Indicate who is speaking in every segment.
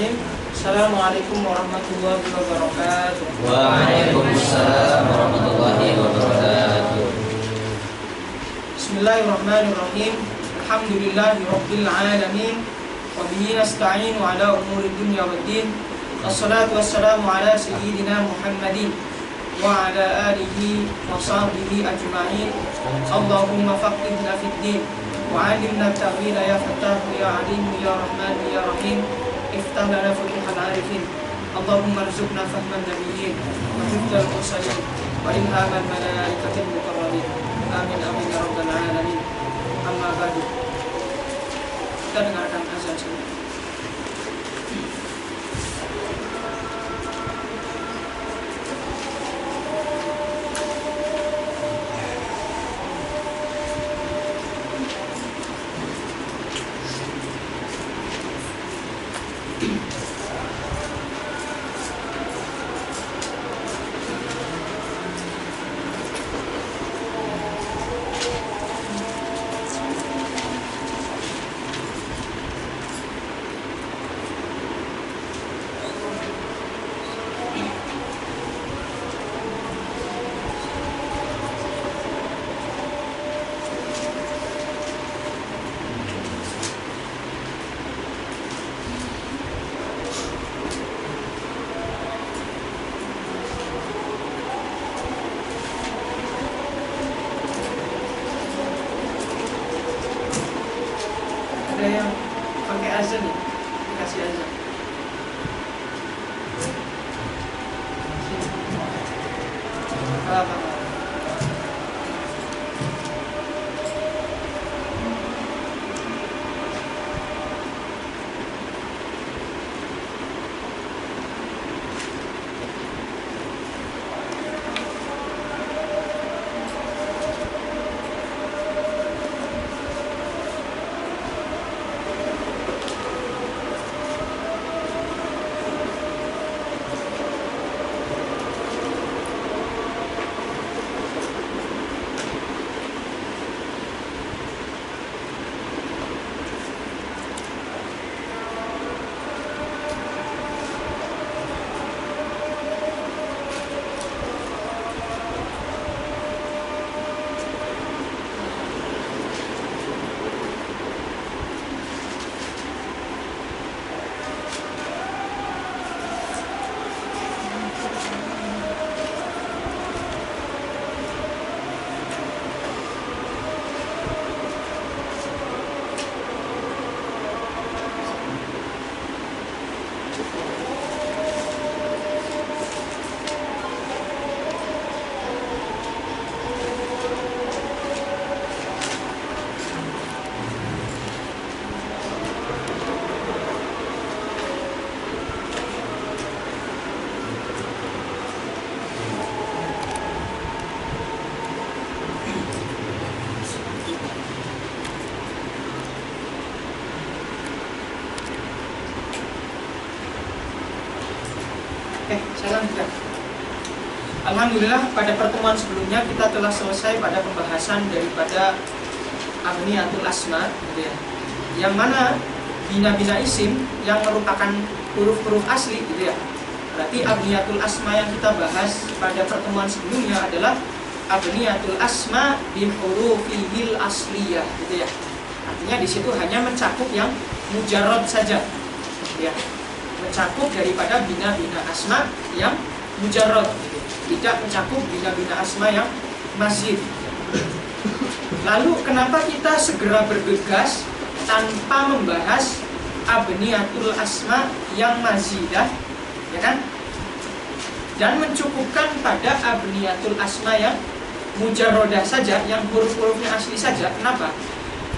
Speaker 1: Bismillahirrahmanirrahim. Assalamualaikum warahmatullahi wabarakatuh.
Speaker 2: Waalaikumsalam warahmatullahi wabarakatuh.
Speaker 1: Bismillahirrahmanirrahim. Alhamdulillahi rabbil alamin. Wa bihi nasta'inu ala umuri dunya waddin. Wassalatu wassalamu ala sayyidina Muhammadin wa ala alihi wa sahbihi ajma'in. Allahumma faqihna fid din wa 'allimna at-ta'wila ya Fattahu ya 'alim ya Rahman ya Rahim. Iftah lana futuhal arifin. Allahumma rzuqna fahman nabiyyin wa hifdzal mursalin wa ilhamal malaikatil muqarrabin. Amin amin ya rabbal alamin. Amma ba'du. Kita dengarkan azan sebentar. Ada yang pakai azan ya? Kasih azan. Apa? Salam juga. Alhamdulillah pada pertemuan sebelumnya kita telah selesai pada pembahasan daripada Abniyatul Asma, gitu ya. Yang mana bina-bina isim yang merupakan huruf-huruf asli, gitu ya. Berarti Abniyatul Asma yang kita bahas pada pertemuan sebelumnya adalah Abniyatul Asma bi hurufihil asliyah, gitu ya. Artinya di situ hanya mencakup yang mujarrad saja, gitu ya. Mencakup daripada bina-bina asma yang mujarrad, tidak mencakup bina-bina asma yang mazid. Lalu kenapa kita segera bergegas tanpa membahas abniyatul asma yang mazidah, ya kan? Dan mencukupkan pada abniyatul asma yang mujarradah saja, yang huruf-hurufnya asli saja. Kenapa?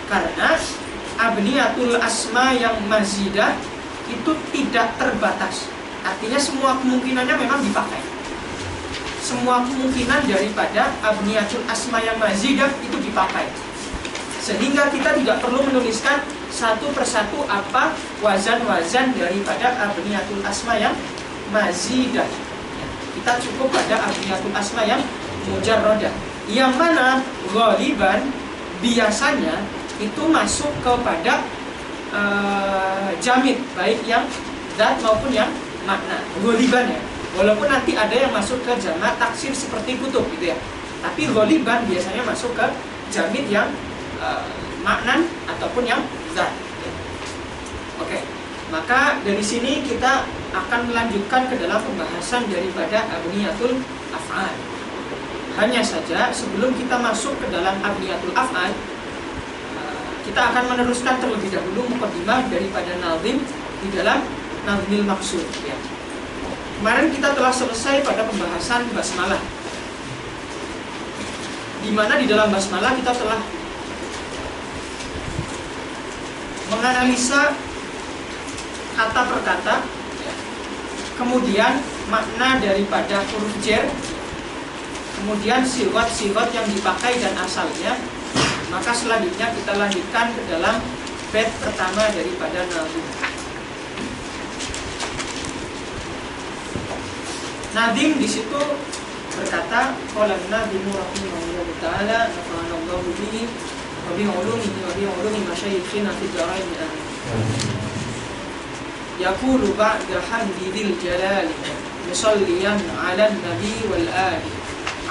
Speaker 1: Karena abniyatul asma yang mazidah itu tidak terbatas. Artinya semua kemungkinannya memang dipakai. Semua kemungkinan daripada abniyatul asma yang mazidah itu dipakai. Sehingga kita tidak perlu menuliskan satu persatu apa wazan-wazan daripada abniyatul asma yang mazidah. Kita cukup pada abniyatul asma yang mujarradah, yang mana ghaliban biasanya itu masuk kepada jamid, baik yang zat maupun yang makna. Ghaliban ya. Walaupun nanti ada yang masuk ke jamak taksir seperti kutub gitu ya. Tapi ghaliban biasanya masuk ke jamid yang maknan ataupun yang zat. Oke. Maka dari sini kita akan melanjutkan ke dalam pembahasan daripada abniyatul af'al. Hanya saja sebelum kita masuk ke dalam abniyatul af'al, kita akan meneruskan terlebih dahulu muqaddimah daripada nazim di dalam nazmil maqsud ya. Kemarin kita telah selesai pada pembahasan basmalah, di mana di dalam basmalah kita telah menganalisa kata per kata, kemudian makna daripada huruf jar, kemudian sigot-sigot yang dipakai dan asalnya. Maka selanjutnya kita lanjutkan ke dalam bait pertama daripada nazim. Nazim di situ berkata, qala an-nazim rahimahullah taala nafa'ana Allahu bihi wa bi ulumihi wa bi ulumi masyayikhina fid darain amin. Yaqulu ba'da hamdil jalali musalliyan 'alan nabi wal ali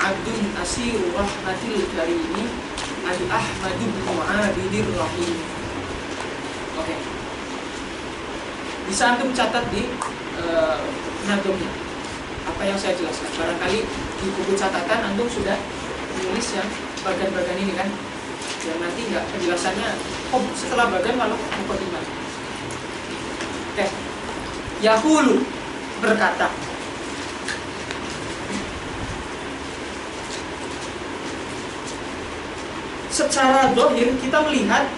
Speaker 1: abdun asiru rahmatil karimi al-ahmad bin mu'abidir rahim. Oke. Bisa antum catat di nazimnya apa yang saya jelaskan. Barangkali di buku catatan antum sudah menulis yang bagian-bagian ini kan, yang nanti nggak penjelasannya setelah bagian malah muqaddimah. Oke. Yaqulu berkata, secara zahir kita melihat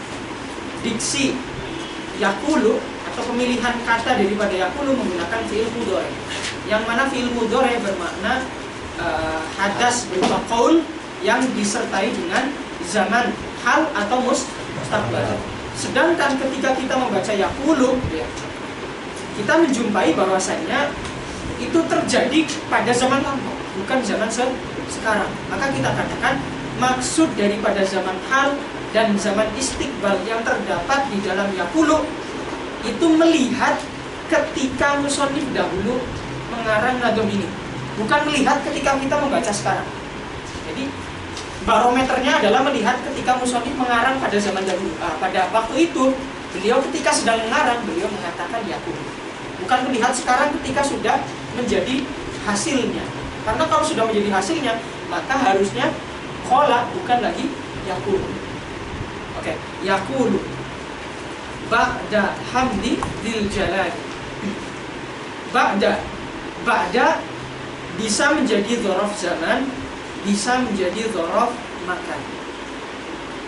Speaker 1: diksi yaqulu atau pemilihan kata daripada yaqulu menggunakan fi'il mudhari, yang mana fi'il mudhari bermakna hadas berupa qaul yang disertai dengan zaman hal atau mustaqbal. Sedangkan ketika kita membaca yaqulu ya, kita menjumpai bahwasanya itu terjadi pada zaman lampau, bukan zaman sekarang. Maka kita katakan maksud daripada zaman hal dan zaman istiqbal yang terdapat di dalam yaqulu itu melihat ketika musannif dahulu mengarang nazm ini, bukan melihat ketika kita membaca sekarang. Jadi barometernya adalah melihat ketika musannif mengarang pada zaman dahulu. Pada waktu itu beliau ketika sedang mengarang, beliau mengatakan yaqulu, bukan melihat sekarang ketika sudah menjadi hasilnya. Karena kalau sudah menjadi hasilnya, maka harusnya qala bukan lagi yaqulu. Oke, yaqulu ba'da hamdi dil jalali. Ba'da bisa menjadi dzaraf zaman, bisa menjadi dzaraf makan.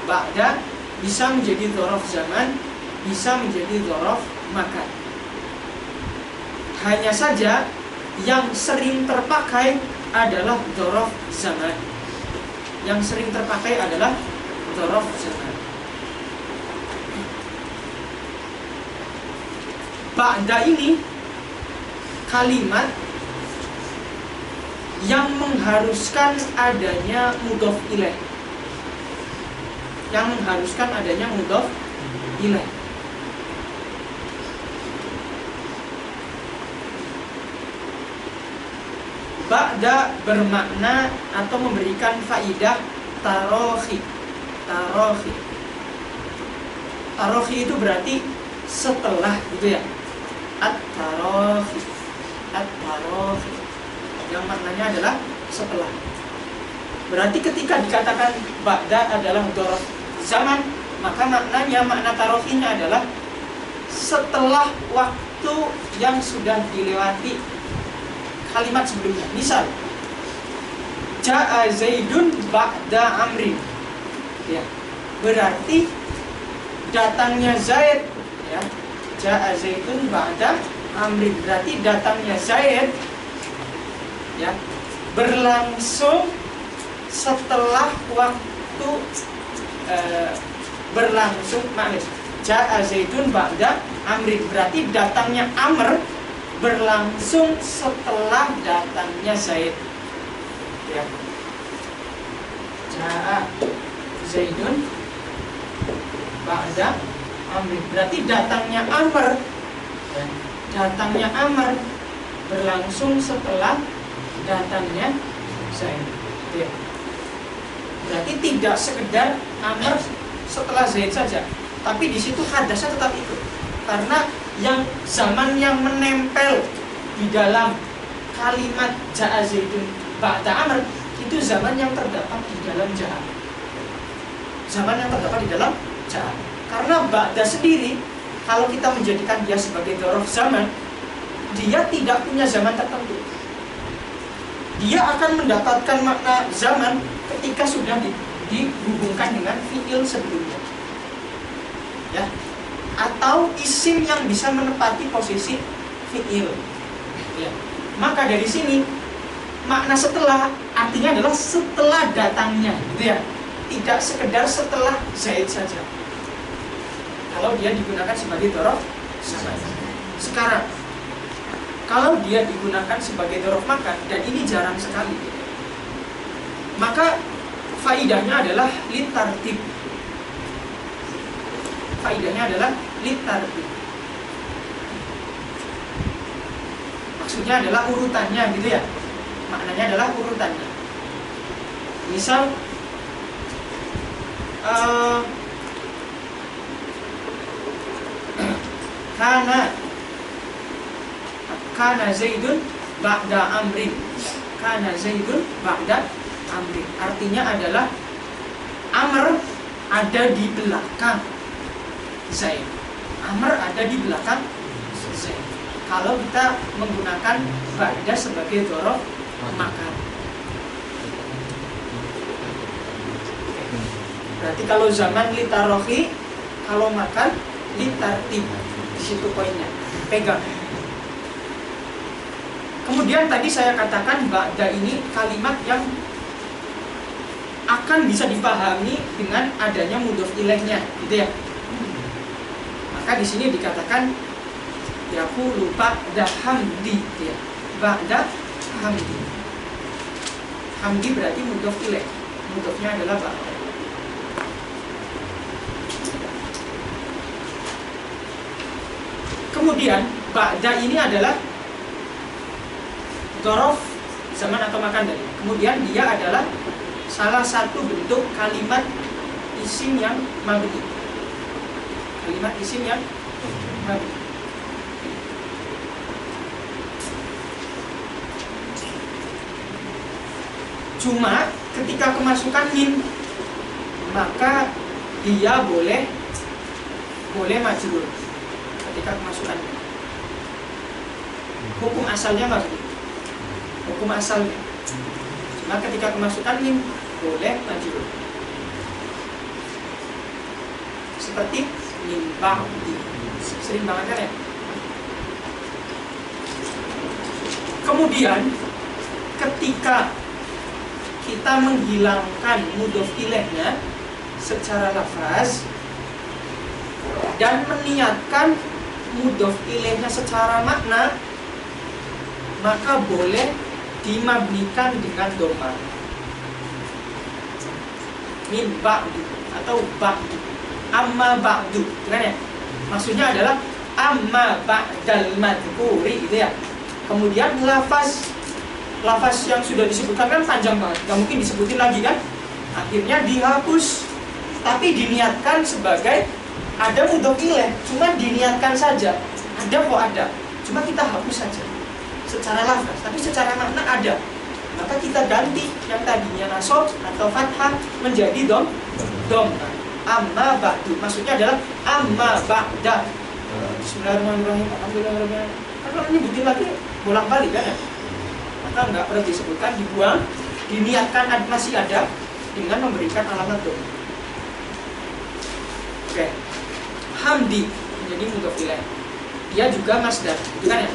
Speaker 1: Ba'da bisa menjadi dzaraf zaman, bisa menjadi dzaraf makan. Hanya saja yang sering terpakai adalah dzaraf zaman. Yang sering terpakai adalah dzaraf zaman. Ba'da ini kalimat yang mengharuskan adanya mudhof ilaih. Yang mengharuskan adanya mudhof ilaih. Ba'da bermakna atau memberikan faidah tarohi. Tarohi itu berarti setelah gitu ya. At-tarohi. Yang maknanya adalah setelah. Berarti ketika dikatakan ba'da adalah dzaraf zaman, maka makna tarohinya adalah setelah waktu yang sudah dilewati kalimat sebelumnya. Misal, ja'a Zaidun ba'da Amrin. Ya. Berarti datangnya Zaid ya. Ja'a Zaidun ba'da Amrin. Berarti datangnya Zaid ya berlangsung setelah waktu berlangsung. Ja'a Zaidun ba'da Amrin. Berarti datangnya Amr berlangsung setelah datangnya Zaid. Ya. Ja'a Zaidun ba'da Amrin. Berarti datangnya Amr, ya, datangnya Amr berlangsung setelah datangnya Zaid. Ya. Berarti tidak sekedar Amr setelah Zaid saja, tapi di situ hadasnya tetap ikut. Karena yang zaman yang menempel di dalam kalimat ja'a Zaidun ba'da Amr itu zaman yang terdapat di dalam ja'a. Zaman yang terdapat di dalam ja'a. Karena ba'da sendiri, kalau kita menjadikan dia sebagai dzaraf zaman, dia tidak punya zaman tertentu. Dia akan mendapatkan makna zaman ketika sudah dihubungkan dengan fi'il sebelumnya, ya, atau isim yang bisa menepati posisi fi'il, ya. Maka dari sini makna setelah artinya adalah setelah datangnya, gitu ya, tidak sekedar setelah Zaid saja. Kalau dia digunakan sebagai dzaraf zaman. Sekarang kalau dia digunakan sebagai dzaraf makan, dan ini jarang sekali, maka faidahnya adalah litartib. Faidahnya adalah litartib. Maksudnya adalah urutannya, gitu ya. Maknanya adalah urutannya. Misal Kana Zaidun ba'da Amrin. Kana Zaidun ba'da Amrin. Artinya adalah Amr ada di belakang Zaid. Amr ada di belakang Zaid. Kalau kita menggunakan ba'da sebagai dzaraf makan. Berarti kalau zaman litarohi, kalau makan litartib. Di situ poinnya. Pegang. Kemudian tadi saya katakan ba'da ini kalimat yang akan bisa dipahami dengan adanya mudhof ilaihnya, gitu ya. Maka di sini dikatakan yaqulu ba'da hamdi, gitu ya. Ba'da hamdi. Hamdi berarti mudhof ilaih. Mudhofnya adalah ba'da. Kemudian ba'da ini adalah dzaraf zaman atau makan tadi. Kemudian dia adalah salah satu bentuk kalimat isim yang mabni. Kalimat isim yang mabni. Cuma ketika kemasukan min, maka dia boleh majrur ketika kemasukan min. Hukum asalnya maksudnya. Hukum asalnya. Cuma ketika kemasukan min boleh majrur. Seperti min ba'di. Sering banget kan ya? Kemudian ketika kita menghilangkan mudhof ilaihnya secara lafaz dan meniatkan mudhof ilaihnya secara makna, maka boleh dimabnikan dengan dhamma. Min ba'du atau ba'du. Amma ba'du, kan ya? Maksudnya adalah amma ba'dal madhkuri, gitu ya. Kemudian lafaz yang sudah disebutkan kan panjang banget, nggak mungkin disebutin lagi kan? Akhirnya dihapus, tapi diniatkan sebagai ada mudhof ilaih, cuma diniatkan saja. Ada kok ada, cuma kita hapus saja secara lafaz, tapi secara makna ada. Maka kita ganti yang tadinya nasab atau fathah menjadi dom. Amma ba'du, maksudnya adalah amma ba'da. Bismillahirrahmanirrahim. Alhamdulillahirrahmanirrahim. Kalau nyebutin lagi bolak-balik kan ya? Maka nggak perlu disebutkan, dibuang, diniatkan masih ada dengan memberikan alamat dom. Oke. Hamdi menjadi mudhof ilaih. Dia juga masdar, itu kan ya?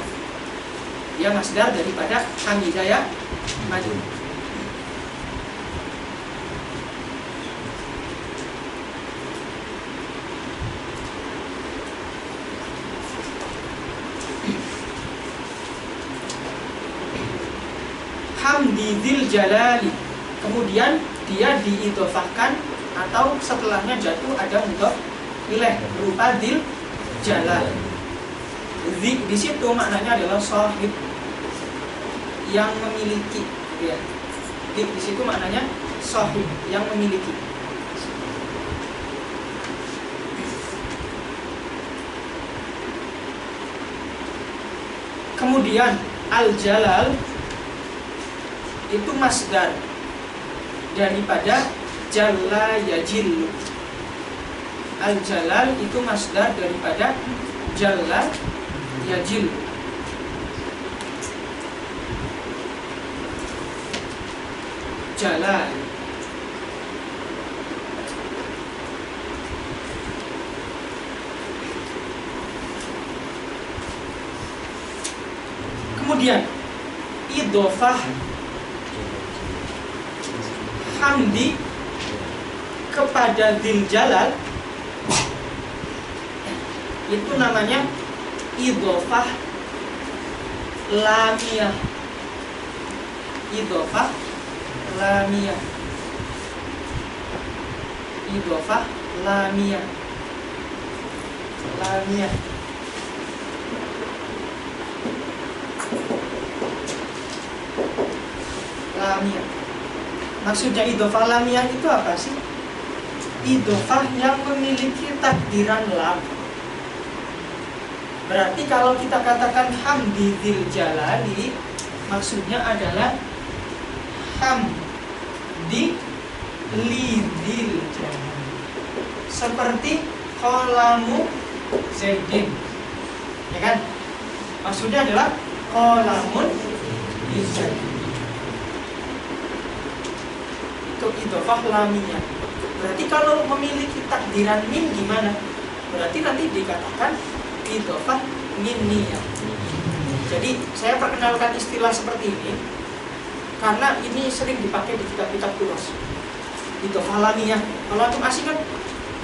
Speaker 1: Dia masdar daripada hamidaya maju. Hamdi dzil jalali. Kemudian dia diidhofahkan atau setelahnya jatuh ada mudhof ilaih berupa dzil jalal. Zi di situ maknanya adalah sahib, yang memiliki, ya. Zi di situ maknanya sahib, yang memiliki. Kemudian al-jalal itu masdar daripada jalla yajillu. Al-jalal itu masdar daripada jalla yajillu. Jalal. Kemudian idhofah hamdi kepada Dzil Jalal itu namanya idhofah lamiyah. Idhofah lamiyah. Idhofah lamiyah. Lamiyah. Lamiyah. Maksudnya idhofah lamiyah itu apa sih? Idhofah yang memiliki takdiran lam. Berarti kalau kita katakan hamdi dzil jalali, maksudnya adalah hamdi li dzil jalali. Seperti qalamu Zaidin, ya kan? Maksudnya adalah qalamun Zaidin. Itu idhofah lamiyah. Berarti kalau memiliki takdiran min gimana? Berarti nanti dikatakan idhofah minniyah. Jadi saya perkenalkan istilah seperti ini karena ini sering dipakai di kitab-kitab tulis. Idhofah lamiyah. Kalau antum asing kan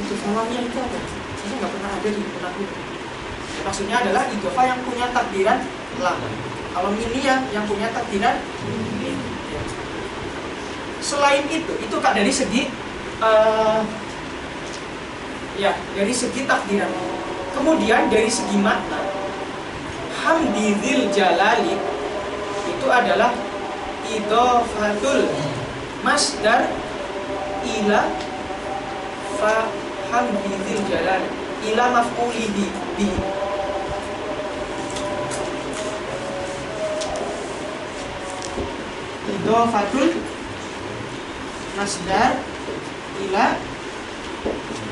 Speaker 1: idhofah lamiyah itu apa? Ini nggak pernah ada di buku. Ya, maksudnya adalah idhofah yang punya takdiran lam. Kalau minniyah yang punya takdiran min. Ya. Selain itu Kak dari segi dari segi takdiran. Kemudian dari segi makna, hamdi dzil jalali itu adalah idhofatul masdar ila fa hamdi dzil jalali ila maf'ulihi bihi. Idhofatul masdar ila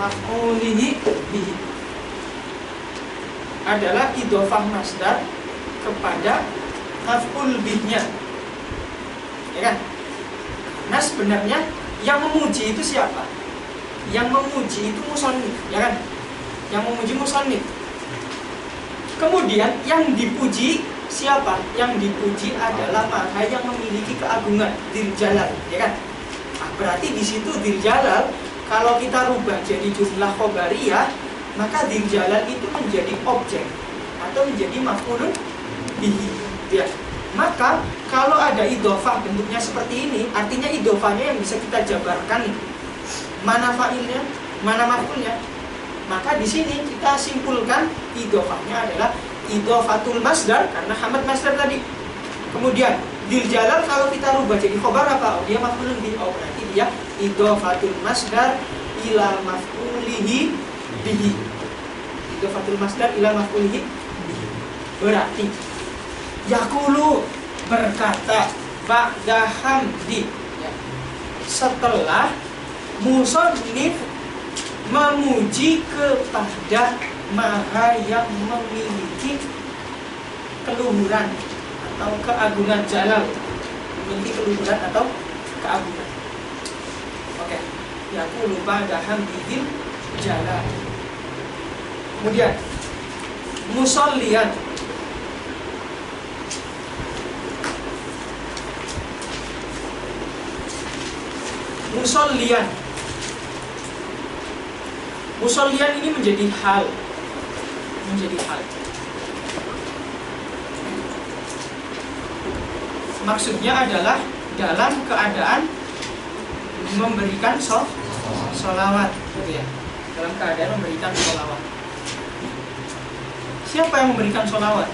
Speaker 1: maf'ulihi bihi adalah idhofah masdar kepada maf'ul bihnya, ya kan? Nah sebenarnya yang memuji itu siapa? Yang memuji itu musannif, ya kan? Yang memuji musannif. Kemudian yang dipuji siapa? Yang dipuji adalah makhluk yang memiliki keagungan, Dzil Jalal, ya kan? Nah, berarti di situ Dzil Jalal kalau kita rubah jadi jumlah khobariyah, maka Dzil Jalal itu menjadi objek atau menjadi maf'ulun bihi, ya. Maka kalau ada idhofah bentuknya seperti ini, artinya idhofahnya yang bisa kita jabarkan nih. Mana fa'ilnya, mana maf'ulnya. Maka di sini kita simpulkan idhofahnya adalah idhofatul masdar karena hamad masdar tadi. Kemudian Dzil Jalal kalau kita rubah jadi khobar apa? Oh, dia maf'ulun bihi. Oh, berarti dia idhofatul masdar ila maf'ulihi bihi. Idhofatul masdar ila maf'ulihi bihi. Berarti yaqulu berkata ba'da hamdi, ya. Setelah musannif memuji kepada maha yang memiliki keluhuran atau keagungan jalal, memiliki keluhuran atau keagungan. Oke, yaqulu ba'da hamdi dzil jalal. Kemudian musallian, musallian. Musallian ini menjadi hal. Maksudnya adalah dalam keadaan memberikan sholawat, gitu ya. Dalam keadaan memberikan sholawat. Siapa yang memberikan sholawat?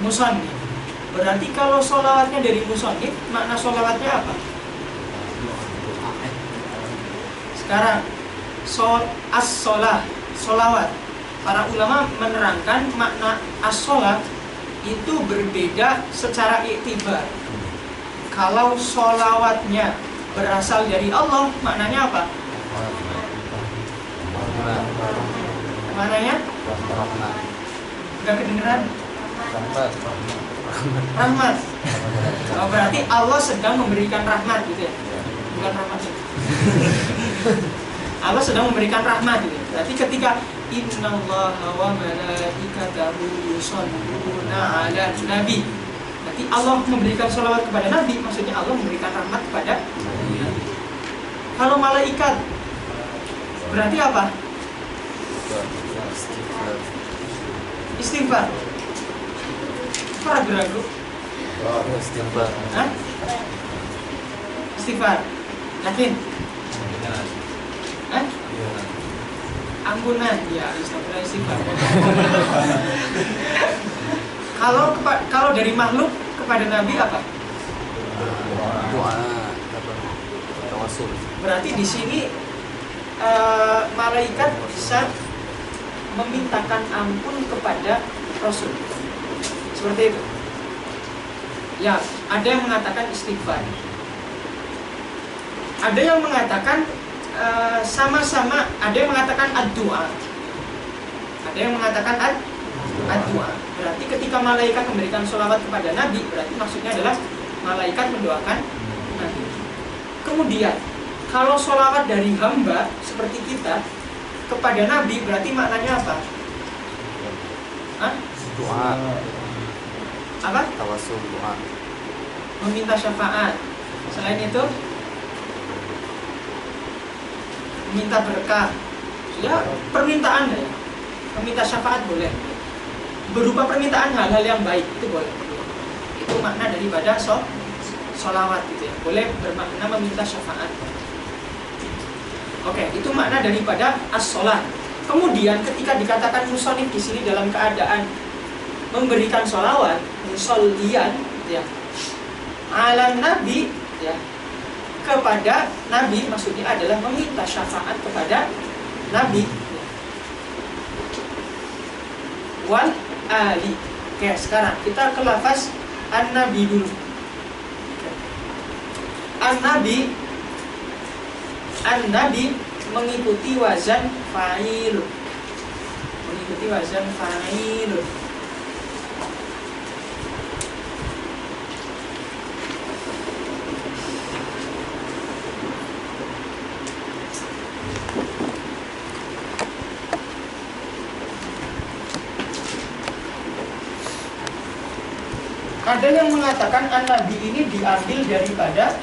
Speaker 1: Musannif. Berarti kalau sholawatnya dari musannif, makna sholawatnya apa? Sekarang as-sholah, sholawat. Para ulama menerangkan makna as-sholah itu berbeda secara iktibar. Kalau sholawatnya berasal dari Allah, maknanya apa? Maknanya? Enggak kedengeran? Rahmat. Oh, berarti Allah sedang memberikan rahmat gitu ya? Bukan rahmat. Allah sedang memberikan rahmat gitu. Berarti ketika innallaha wa malaikatahu yusholluna 'alan nabi. Berarti Allah memberikan sholawat kepada Nabi, maksudnya Allah memberikan rahmat kepada Nabi. Kalau malaikat berarti apa? Istighfar. Ragu-ragu.
Speaker 2: Istighfar.
Speaker 1: Hah? Istighfar. Yakin? Hah? Ampunan. Ya, istighfar. Kalau dari makhluk kepada Nabi apa?
Speaker 2: Doa. Tawasul.
Speaker 1: Berarti di sini malaikat bisa memintakan ampun kepada Rasul. Seperti itu. Ya, ada yang mengatakan istighfar. Ada yang mengatakan sama-sama, ada yang mengatakan ad-du'a. Ada yang mengatakan ad-du'a. Berarti ketika malaikat memberikan sholawat kepada Nabi, berarti maksudnya adalah malaikat mendoakan Nabi. Kemudian, kalau sholawat dari hamba seperti kita kepada Nabi, berarti maknanya apa? Hah?
Speaker 2: Doa.
Speaker 1: Apa?
Speaker 2: Tawasul doa.
Speaker 1: Meminta syafaat. Selain itu, meminta berkah. Ya, permintaan ya. Meminta syafaat boleh. Berupa permintaan hal-hal yang baik itu boleh. Itu makna daripada sholawat gitu ya. Boleh bermakna meminta syafaat. Oke, itu makna daripada as-sholat. Kemudian ketika dikatakan musannif di sini dalam keadaan memberikan sholawat, musollian, ya, ala nabi, ya, kepada Nabi, maksudnya adalah meminta syafaat kepada Nabi. Wal ali. Oke, sekarang kita ke lafaz an-nabi dulu. An-nabi mengikuti wazan fa'il. Mengikuti wazan fa'il. Ada yang mengatakan an-nabi ini diambil daripada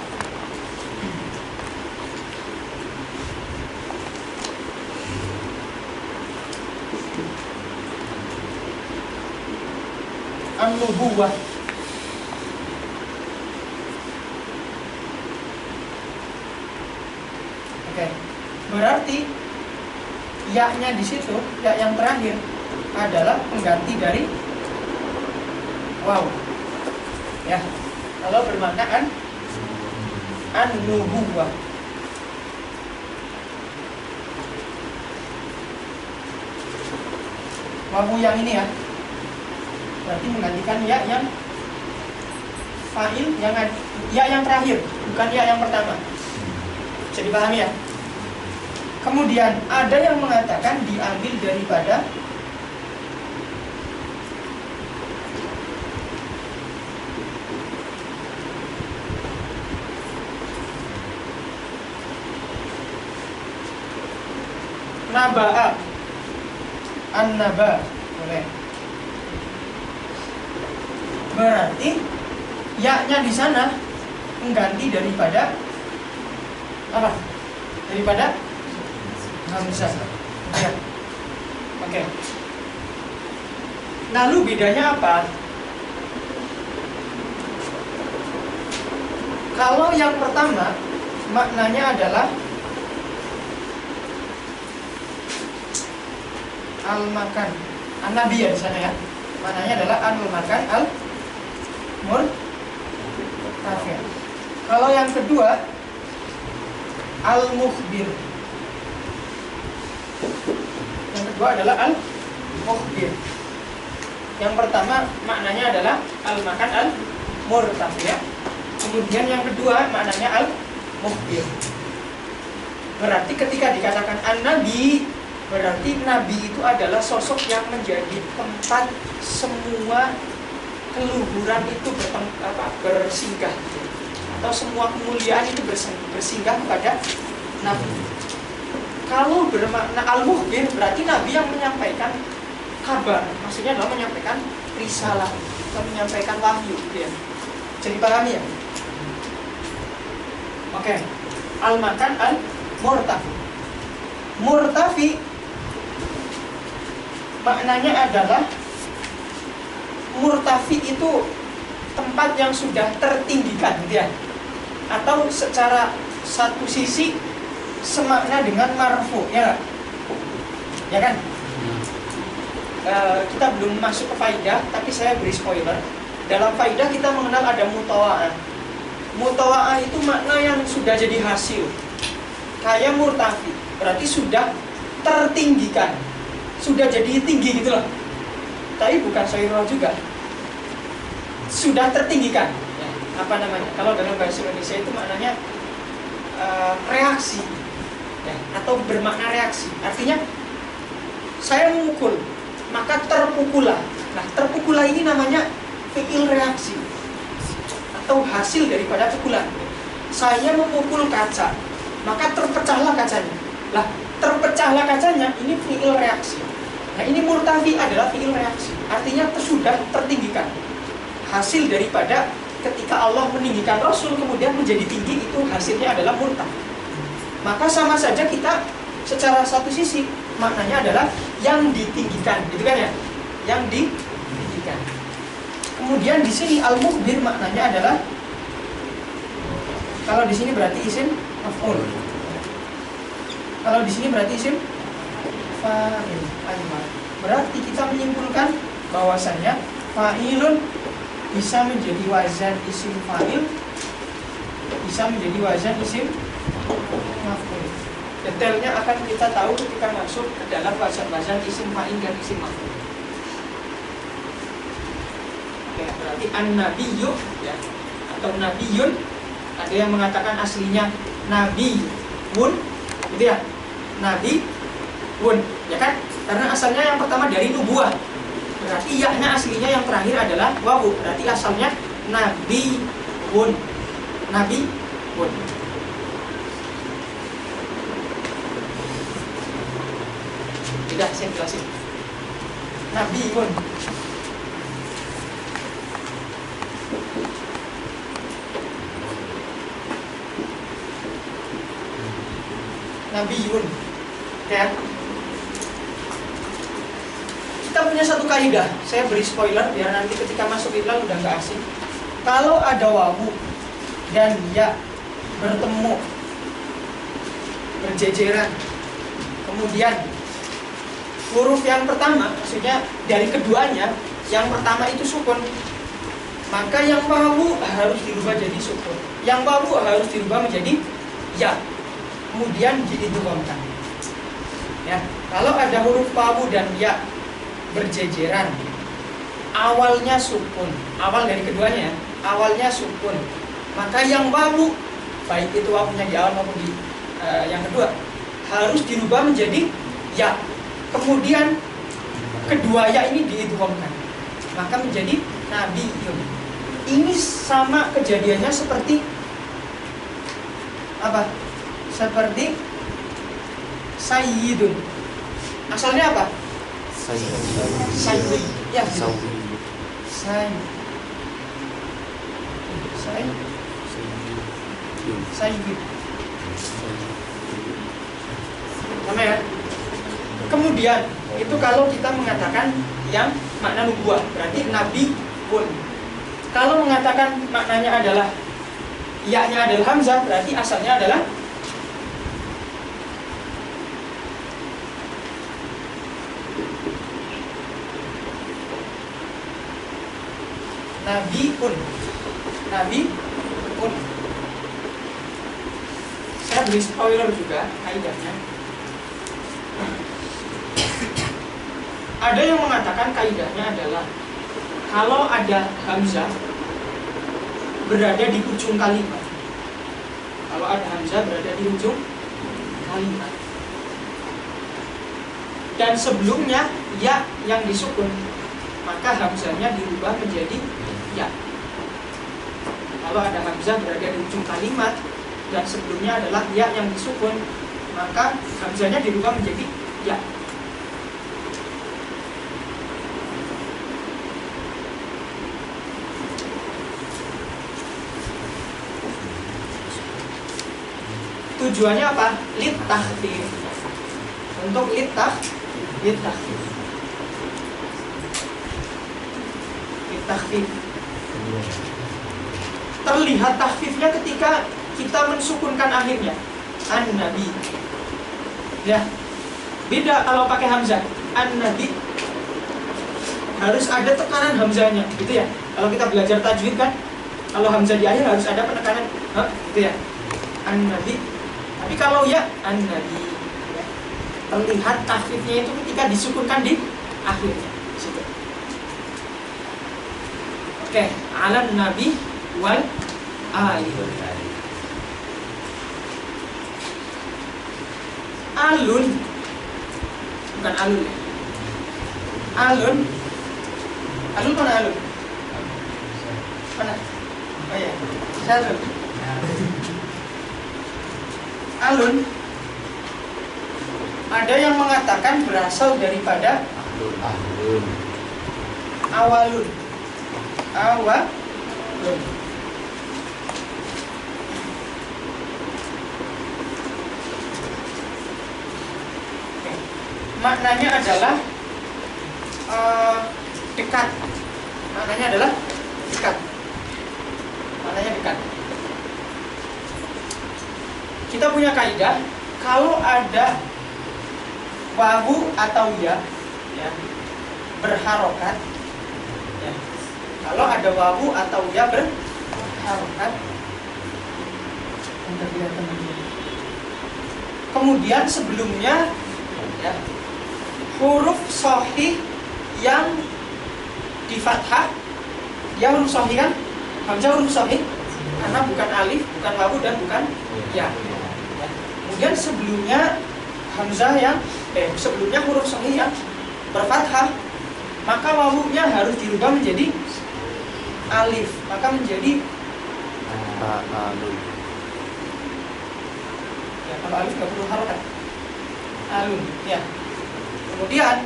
Speaker 1: an-nubuwah. Oke. Berarti ya-nya di situ, ya yang terakhir adalah pengganti dari waw. Ya. Kalau bermakna an-nubuwah. Wawu yang ini ya. Berarti menggantikan ya yang fa'il, yang terakhir, bukan ya yang pertama. Bisa dipahami ya? Kemudian ada yang mengatakan diambil daripada naba'a, an-naba, boleh. Berarti ya-nya di sana mengganti daripada apa? Daripada hamzah. Ya. Oke. Lalu bedanya apa? Kalau yang pertama maknanya adalah al-makan. An-Nabi ya di sana ya. Maknanya adalah al-makan al-murtafi. Kalau yang kedua al-mukhbir. Yang kedua adalah al-mukhbir. Yang pertama maknanya adalah al-makan al-murtafi ya. Kemudian yang kedua maknanya al-mukhbir. Berarti ketika dikatakan an-nabi, berarti nabi itu adalah sosok yang menjadi tempat semua keluhuran itu bersinggah, atau semua kemuliaan itu bersinggah kepada nabi. Kalau bermakna al-mukhbir, berarti nabi yang menyampaikan kabar, maksudnya adalah menyampaikan risalah atau menyampaikan wahyu gitu ya. Jadi pahami ya? Oke. Al-makan al-murtafi. Murtafi maknanya adalah murtafi itu tempat yang sudah tertinggikan gitu ya. Atau secara satu sisi semakna dengan marfu ya gak? Ya kan? Kita belum masuk ke faidah, tapi saya beri spoiler. Dalam faidah kita mengenal ada mutawa'ah. Mutawa'ah itu makna yang sudah jadi hasil. Kayak murtafi, berarti sudah tertinggikan, sudah jadi tinggi gitu loh. Tapi bukan syairah juga, sudah tertinggikan ya, apa namanya, kalau dalam bahasa Indonesia itu maknanya reaksi ya, atau bermakna reaksi. Artinya saya memukul, maka terpukulah. Nah, terpukulah ini namanya fi'il reaksi atau hasil daripada pukulan. Saya memukul kaca, maka terpecahlah kacanya. Lah, terpecahlah kacanya, ini fi'il reaksi. Nah, ini murtafi adalah fi'il reaksi. Artinya sudah tertinggikan. Hasil daripada ketika Allah meninggikan Rasul kemudian menjadi tinggi, itu hasilnya adalah murtafi. Maka sama saja kita secara satu sisi maknanya adalah yang ditinggikan, gitu kan ya? Yang ditinggikan. Kemudian di sini al-mukhbir maknanya adalah, kalau di sini berarti isim maf'ul. Kalau di sini berarti isim fa'il. Berarti kita menyimpulkan bahwasannya fa'ilun bisa menjadi wazan isim fa'il, bisa menjadi wazan isim maf'ul. Detailnya akan kita tahu ketika masuk ke dalam wazan-wazan isim fa'il dan isim maf'ul. Oke, berarti an-nabiyyu ya, atau nabiyun. Ada yang mengatakan aslinya nabiyun, gitu ya, nabiyun, ya kan? Karena asalnya yang pertama dari nubuah. Berarti yaknya aslinya yang terakhir adalah wawu. Berarti asalnya nabiyun, nabiyun. Tidak, saya jelasin. Nabiyun. Nabiyun, ya. Kita punya satu kaidah, saya beri spoiler biar nanti ketika masuk iklan udah nggak asing. Kalau ada wawu dan ya bertemu, berjejeran, kemudian huruf yang pertama, maksudnya dari keduanya, yang pertama itu sukun, maka yang wawu harus dirubah jadi sukun, yang wawu harus dirubah menjadi ya, kemudian diidghamkan. Ya, kalau ada huruf wawu dan ya berjejeran, awalnya sukun, awal dari keduanya ya, awalnya sukun, maka yang wawu, baik itu wawunya di awal maupun di yang kedua, harus dirubah menjadi ya. Kemudian kedua ya ini diidghamkan, maka menjadi nabiyun. Ini sama kejadiannya seperti apa? Seperti sayyidun. Asalnya apa? Sayyid. Ya, gitu. Sayyid. Sama ya? Kemudian itu kalau kita mengatakan yang makna nubuah, berarti nabi pun. Kalau mengatakan maknanya adalah ya-nya adalah hamzah, berarti asalnya adalah nabiun. Nabiun. Saya beri spoiler juga kaidahnya. Ada yang mengatakan kaidahnya adalah kalau ada hamzah berada di ujung kalimat. Kalau ada hamzah berada di ujung kalimat. Dan sebelumnya ya yang disukun, maka hamzahnya dirubah menjadi ya. Kalau ada hamzah berada di ujung kalimat dan sebelumnya adalah ya yang disukun, maka hamzahnya dirubah menjadi ya. Tujuannya apa? Littakhfif. Untuk littakhfif. Terlihat takhfifnya ketika kita mensukunkan akhirnya an-nabi. Ya. Beda kalau pakai hamzah. An-nabi harus ada tekanan hamzahnya, gitu ya. Kalau kita belajar tajwid kan, kalau hamzah di akhir harus ada penekanan, gitu ya. An-nabi. Tapi kalau ya an-nabi, ya, terlihat takhfifnya itu ketika disukunkan di akhirnya. Situ. Oke, alan nabi wal ali. Alun, bukan alun ya. Alun. Alun mana alun? Mana? Oh iya, saya alun. Alun. Ada yang mengatakan berasal daripada awalun. Awalun. Maknanya adalah dekat. Maknanya adalah dekat. Maknanya dekat. Kita punya kaidah, kalau ada wawu atau ya berharokat, ya. Kalau ada wawu atau ya berharokat, kemudian sebelumnya ya, huruf shahih yang di fathah, ya huruf shahih kan, hamzah huruf shahih, karena bukan alif, bukan wawu dan bukan ya. Kemudian sebelumnya hamzah yang sebelumnya huruf shahih yang berfathah, maka wawunya harus dirubah menjadi alif, maka menjadi
Speaker 2: alun.
Speaker 1: Ya, kalau alif nggak perlu harokat. Alun, ya. Kemudian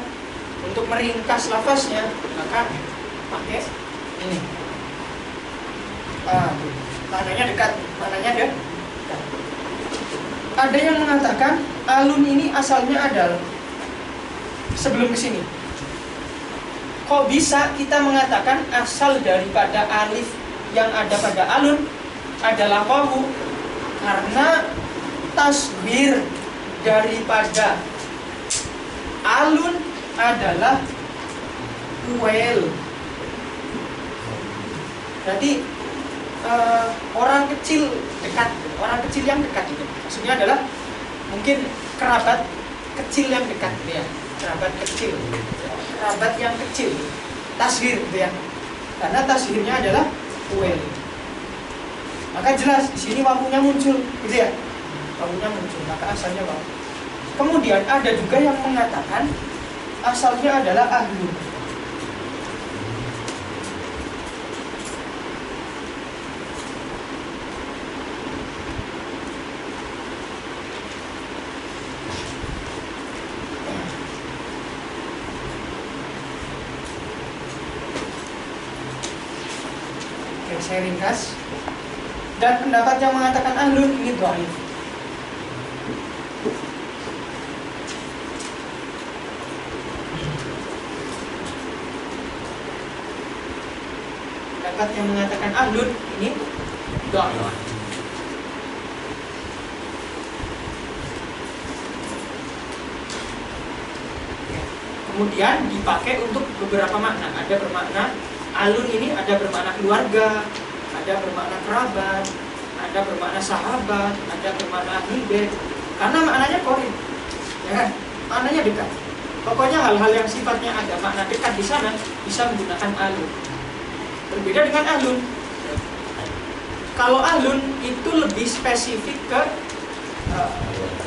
Speaker 1: untuk meringkas lafaznya, maka pakai ini. Maknanya dekat, maknanya dekat. Ada yang mengatakan alun ini asalnya adalah sebelum kesini. Kok bisa kita mengatakan asal daripada alif yang ada pada alun adalah wawu? Karena tasghir daripada alun adalah uel. Jadi orang kecil dekat, orang kecil yang dekat itu maksudnya adalah mungkin kerabat kecil yang dekat, gitu ya, kerabat kecil, kerabat yang kecil, tasghir, gitu ya, karena tasghirnya adalah uel. Maka jelas di sini wawunya muncul, gitu ya, wawunya muncul, maka asalnya wawu. Kemudian ada juga yang mengatakan asalnya adalah ahlun. Saya ringkas. Dan pendapat yang mengatakan ahlun ini dhaif. Pendapat yang mengatakan ahlun ini dhaif. Kemudian dipakai untuk beberapa makna. Ada bermakna Alun ini ada bermakna keluarga, ada bermakna kerabat, ada bermakna sahabat, ada bermakna ahli bait. Karena maknanya qarib, ya kan? Maknanya dekat. Pokoknya hal-hal yang sifatnya ada makna dekat di sana bisa menggunakan alun. Berbeda dengan ahlun. Kalau ahlun itu lebih spesifik ke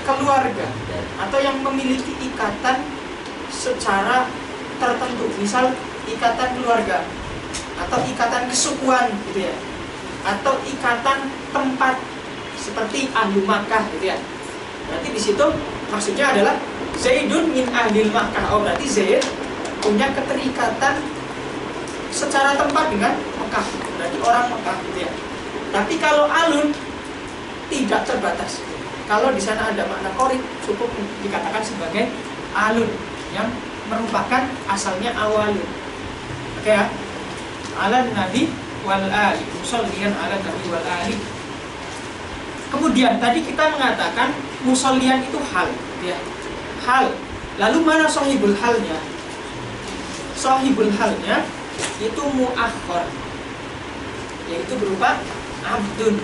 Speaker 1: keluarga atau yang memiliki ikatan secara tertentu, misal ikatan keluarga atau ikatan kesukuan gitu ya, atau ikatan tempat seperti ahlu Makkah gitu ya. Berarti di situ maksudnya adalah Zaidun min ahlil Makkah. Oh, berarti Zaid punya keterikatan secara tempat dengan Mekah, berarti orang Mekah gitu ya. Tapi kalau alun tidak terbatas. Kalau di sana ada makna qarib, cukup dikatakan sebagai alun yang merupakan asalnya awalun. Oke ya. Ala nabi wal ali, musallian ala nabi wal ali. Kemudian tadi kita mengatakan musallian itu hal, ya. Hal. Lalu mana sahibul halnya? Sahibul halnya itu muakhkhar, yaitu berupa abdun,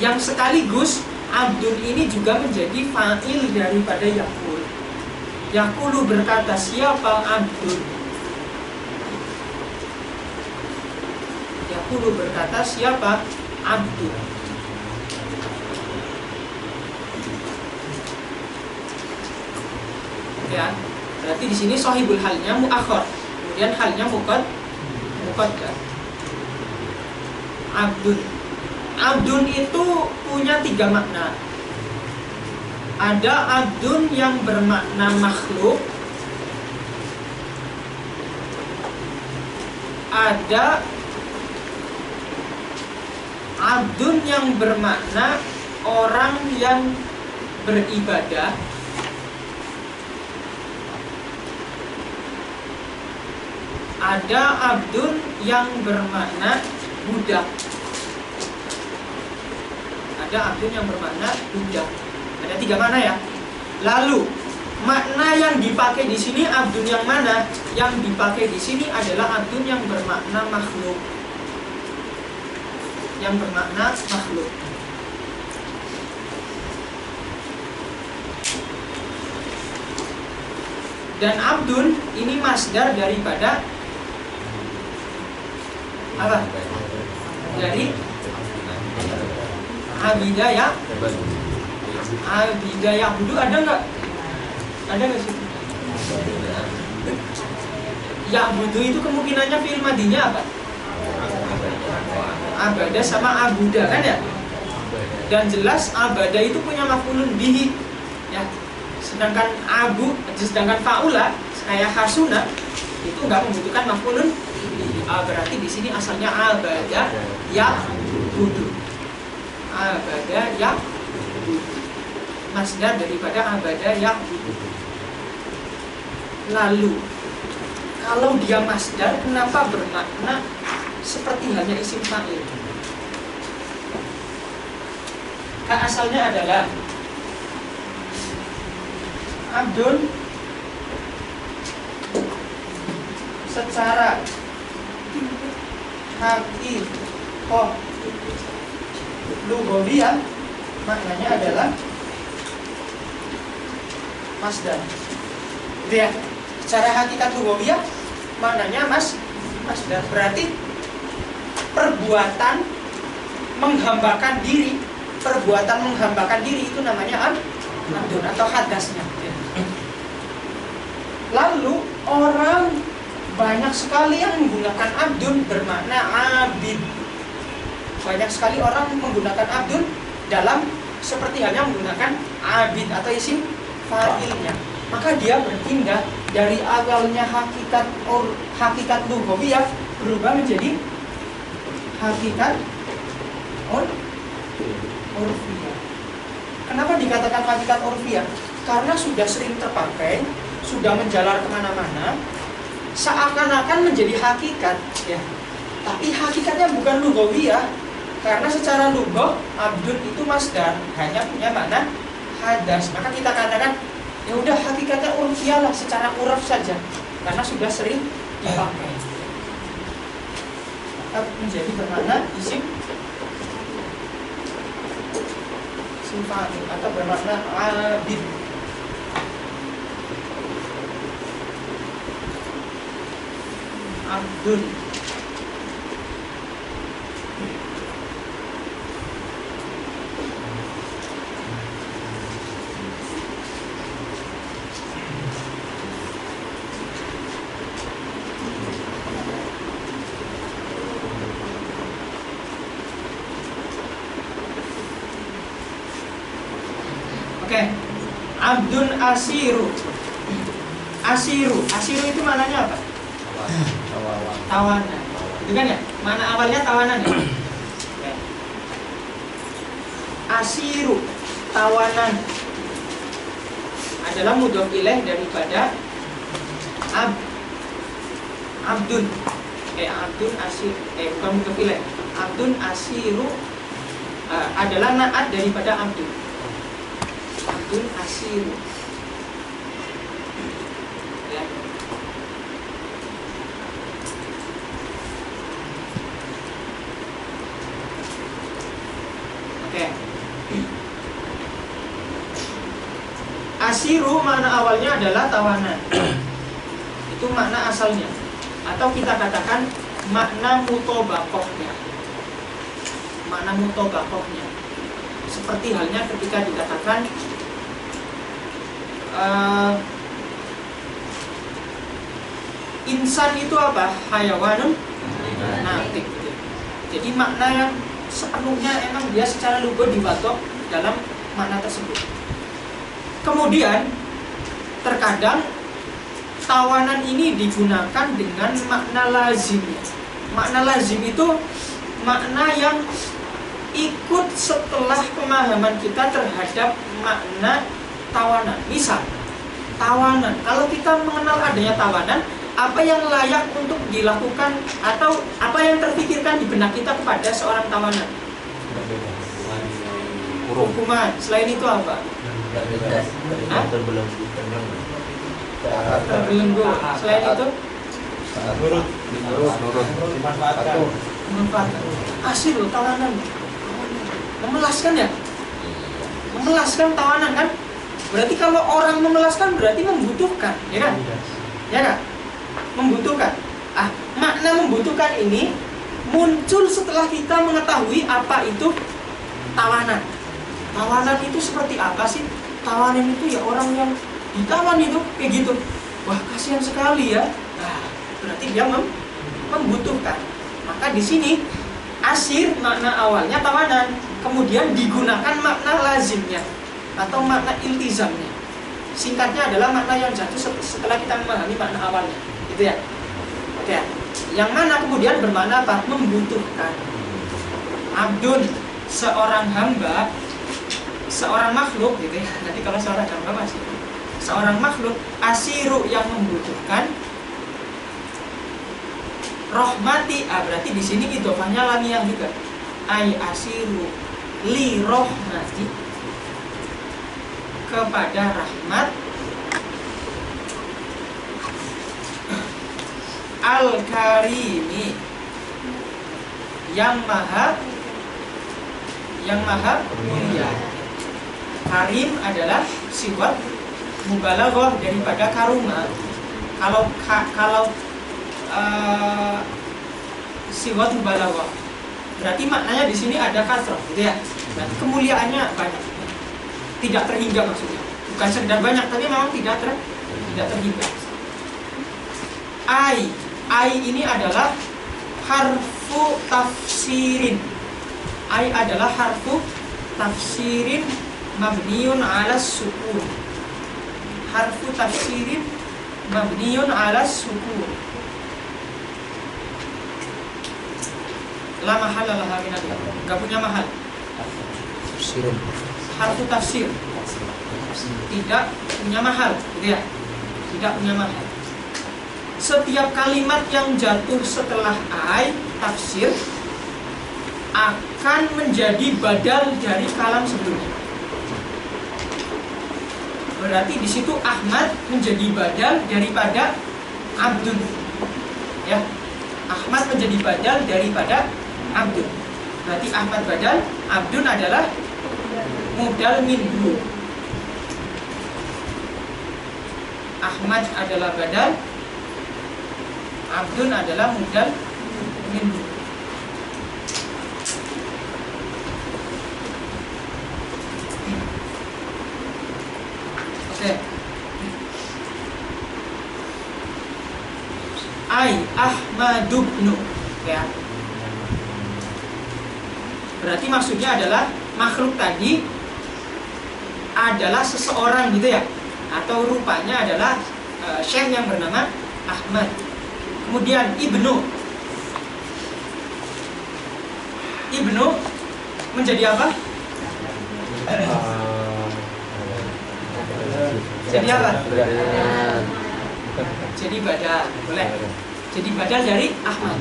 Speaker 1: yang sekaligus abdun ini juga menjadi fa'il daripada yakul. Yakulu berkata siapa abdun? Yakulu berkata siapa abdun? Ya, berarti di sini sahibul halnya muakhkhar, kemudian halnya muqaddar. Abdun. Abdun itu punya 3 makna. Ada abdun yang bermakna makhluk, ada abdun yang bermakna orang yang beribadah, ada abdun yang bermakna budak. Ada abdun yang bermakna budak. Ada 3 makna ya. Lalu makna yang dipakai di sini abdun yang mana? Yang dipakai di sini adalah abdun yang bermakna makhluk. Yang bermakna makhluk. Dan abdun ini masdar daripada apa? Dari abidaya. Abidaya budu ada nggak? Ada nggak sih? Ya budu itu kemungkinannya fi'il madinya apa? Abada sama abuda kan ya? Dan jelas abada itu punya maf'ulun bihi ya. Sedangkan faula kayak hasuna itu nggak membutuhkan maf'ulun bihi. Berarti di sini asalnya abada ya budu. Abada ya budu. Masdar daripada abada ya budu. Lalu kalau dia masdar, kenapa bermakna seperti halnya isim fa'il? Asalnya adalah abdun secara hakikoh lugawiyah maknanya adalah masdar. Gitu ya. Secara hakikat lugawiyah maknanya masdar. Berarti perbuatan menghambakan diri itu namanya abdun atau hadasnya. Lalu orang banyak sekali yang menggunakan abdun bermakna abid. Banyak sekali orang menggunakan abdun dalam seperti halnya menggunakan abid atau isim fa'ilnya. Maka dia berpindah dari awalnya hakikat lugawiyah berubah menjadi hakikat urfiyah. Kenapa dikatakan hakikat urfiyah? Karena sudah sering terpakai, sudah menjalar kemana-mana, seakan-akan menjadi hakikat ya. Tapi hakikatnya bukan lugawiyah, karena secara lugah abdun itu masdar, hanya punya makna hadas. Maka kita katakan ya udah hakikatnya urfiyah lah, secara uraf saja, karena sudah sering dipakai. menjadi bermakna isim fa'il atau bermakna abid. Abdul. Oke. Abdun asiru. Asiru itu maknanya apa? Tawanan. Itu kan ya? Mana awalnya tawanan ya? Oke. Asiru, tawanan adalah mudhof ilaih daripada abdun. Abdun asir. Bukan mudhof ilaih. Abdun asiru adalah naat daripada abdun. Abdun asiru. Ya. Oke. Asiru makna awalnya adalah tawanan. Itu makna asalnya. Atau kita katakan makna mutobakohnya. Makna mutobakohnya. Seperti halnya ketika dikatakan insan itu apa? Hayawanun natik. Jadi makna yang sepenuhnya emang dia secara lugu dibatok dalam makna tersebut. Kemudian terkadang tawanan ini digunakan dengan makna lazimnya. Makna lazim itu makna yang ikut setelah pemahaman kita terhadap makna tawanan. Misal, tawanan. Kalau kita mengenal adanya tawanan, apa yang layak untuk dilakukan atau apa yang terpikirkan di benak kita kepada seorang tawanan? Hukuman. Selain itu apa? Terbelenggu. Selain itu?
Speaker 2: Nurut.
Speaker 1: Memanfaatkan. Asir loh tawanan. Memelaskan ya? Memelaskan tawanan kan? Berarti kalau orang memelaskan berarti membutuhkan, ya kan? Ya kan? Membutuhkan. Makna membutuhkan ini muncul setelah kita mengetahui apa itu tawanan. Tawanan itu seperti apa sih? Tawanan itu ya orang yang ditawan itu kayak gitu. Wah, kasihan sekali ya. Nah, berarti dia membutuhkan. Maka di sini asir makna awalnya tawanan, kemudian digunakan makna lazimnya atau makna iltizamnya. Singkatnya adalah makna yang jatuh setelah kita memahami makna awalnya, gitu ya. Oke. Yang mana kemudian bermakna apa? Membutuhkan. Abdun, seorang hamba, seorang makhluk, gitu ya. Nanti kalau seorang hamba masih seorang makhluk, asiru yang membutuhkan. Rohmati, berarti di sini idhofahnya lamiyah juga. Ay asiru li rohmati, kepada rahmat al-karimi, yang maha mulia. Karim adalah sifat mubalaghah daripada karuma. Kalau sifat mubalaghah berarti maknanya di sini ada kasrah, gitu ya. Berarti kemuliaannya banyak, tidak terhingga maksudnya. Bukan sekedar banyak, tapi memang tidak terhingga. Ai ini adalah harfu tafsirin. Ai adalah harfu tafsirin mabniun ala sukun. Harfu tafsirin mabniun ala sukun. La mahal laha min al-i'rab. Enggak punya mahal.
Speaker 2: Tafsirin.
Speaker 1: Harfu tafsir. Tidak punya mahal, gitu ya. Tidak punya mahal. Setiap kalimat yang jatuh setelah ai tafsir akan menjadi badal dari kalam sebelumnya. Berarti di situ Ahmad menjadi badal daripada Abdul. Ya. Ahmad menjadi badal daripada Abdun. Berarti Ahmad badal, Abdun adalah mubdal minhu. Ahmad adalah badal, Abdun adalah mubdal minhu. Oke. Ai Ahmadubnu, ya. Berarti maksudnya adalah makhluk tadi adalah seseorang gitu ya, atau rupanya adalah syekh yang bernama Ahmad. Kemudian Ibnu menjadi apa? Jadi apa? Jadi badal, boleh. Jadi badal dari Ahmad.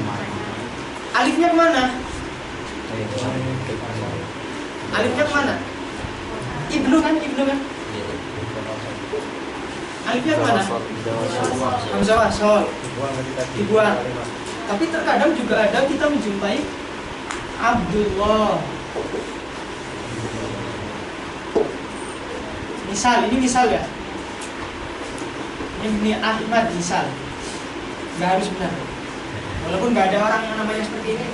Speaker 1: Alifnya kemana? Alifnya kemana? Ibnu kan? Alifnya kemana? Hamzah wasol. Dibuang. Tapi terkadang juga ada kita menjumpai Abdullah. Ini misal ya. Ini Ahmad misal. Nggak harus benar. Walaupun nggak ada orang yang namanya seperti ini.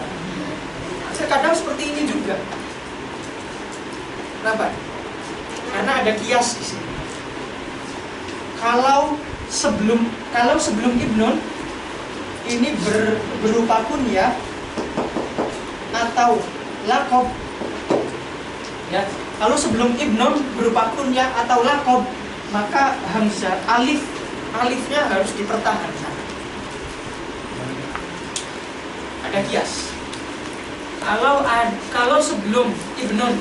Speaker 1: Terkadang seperti ini juga. Kenapa? Karena ada kias di sini. Kalau sebelum ibnun ini berupa kunyah atau lakob, ya. Kalau sebelum ibnun berupa kunyah atau lakob, maka hamzah alifnya harus dipertahankan. Ada kias. Kalau sebelum ibnun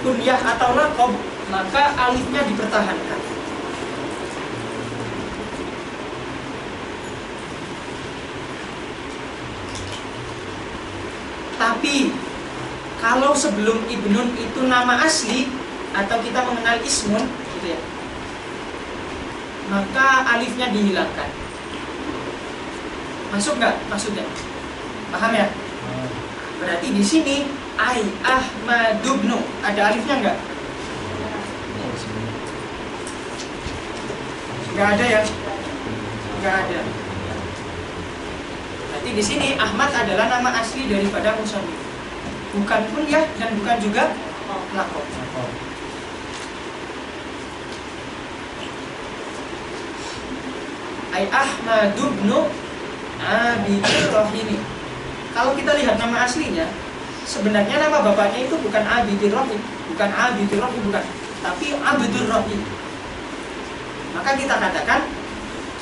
Speaker 1: kunyah atau lakob, maka alifnya dipertahankan. Tapi kalau sebelum ibnun itu nama asli atau kita mengenal ismun, gitu ya, maka alifnya dihilangkan. Masuk nggak maksudnya? Paham ya? Berarti di sini ai Ahmadubnu ada alifnya nggak? Nggak ada ya? Nggak ada. Berarti di sini Ahmad adalah nama asli daripada musannif, bukan kunyah dan bukan juga lakob. Ai Ahmadubnu Abidur Rahimi. Kalau kita lihat nama aslinya, sebenarnya nama bapaknya itu bukan Abidur Rahim, bukan, tapi Abdur Rahim. Maka kita katakan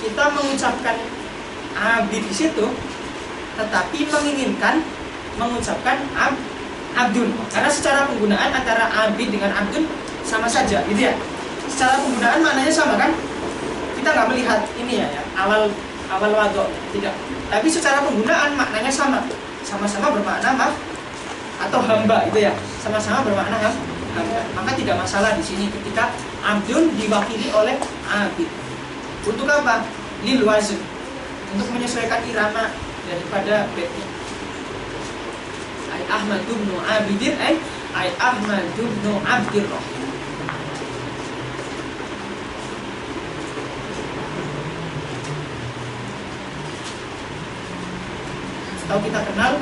Speaker 1: kita mengucapkan Abid di situ, tetapi menginginkan mengucapkan Abdun, karena secara penggunaan antara Abid dengan Abdun sama saja, gitu ya. Secara penggunaan maknanya sama kan? Kita nggak melihat ini ya awal wadok, tidak. Tapi secara penggunaan maknanya sama-sama bermakna atau hamba, itu ya. Sama-sama bermakna hamba. Maka tidak masalah di sini ketika Abdun diwakili oleh Abid. Untuk apa? Lil wazn, untuk menyesuaikan irama daripada baitnya. Ai Ahmadubnu Abidin, ai Ahmadubnu Abdir Rahim. Atau kita kenal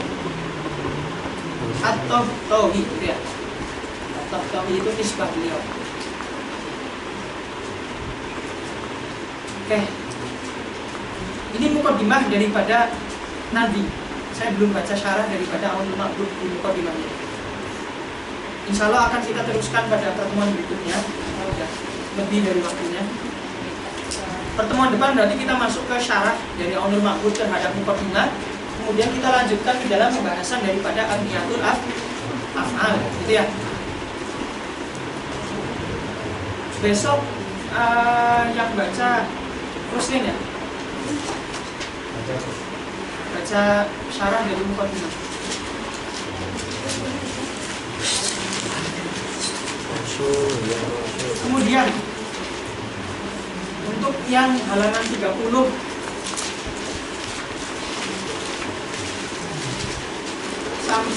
Speaker 1: At-Tahtawi, gitu ya. At-Tahtawi itu nisbah beliau. Oke. Ini mukadimah daripada Nabi. Saya belum baca syarah daripada Aunul Ma'bud di mukadimahnya. Insya Allah akan kita teruskan pada pertemuan berikutnya. Udah lebih dari waktunya. Pertemuan depan berarti kita masuk ke syarah dari Aunul Ma'bud terhadap mukadimah. Kemudian kita lanjutkan di dalam pembahasan daripada Abniyatul Af'al, gitu ya. Besok yang baca Ruslin ya, baca syarah dari mukadimah. Kemudian untuk yang halaman 30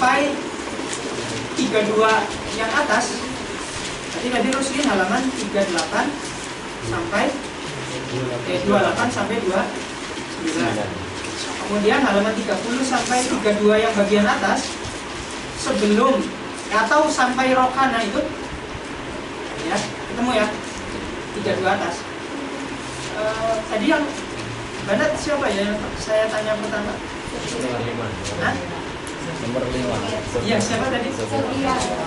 Speaker 1: sampai 32 yang atas. Tadi Ruslin halaman 38 sampai 28 sampai 29. Kemudian halaman 30 sampai 32 yang bagian atas sebelum atau sampai rokana itu ya, ketemu ya 32 atas. Tadi yang Banat siapa ya yang saya tanya pertama? Hah?
Speaker 2: Nomor 5.
Speaker 1: Iya, siapa tadi?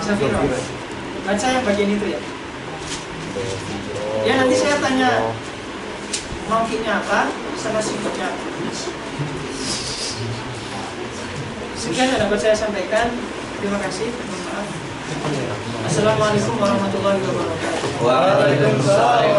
Speaker 1: Zafiro. Baca yang bagian itu ya. Ya nanti saya tanya maukinya apa, sama singkatnya. Sekian yang dapat saya sampaikan. Terima kasih. Mohon maaf. Assalamualaikum warahmatullahi wabarakatuh.
Speaker 2: Waalaikumsalam.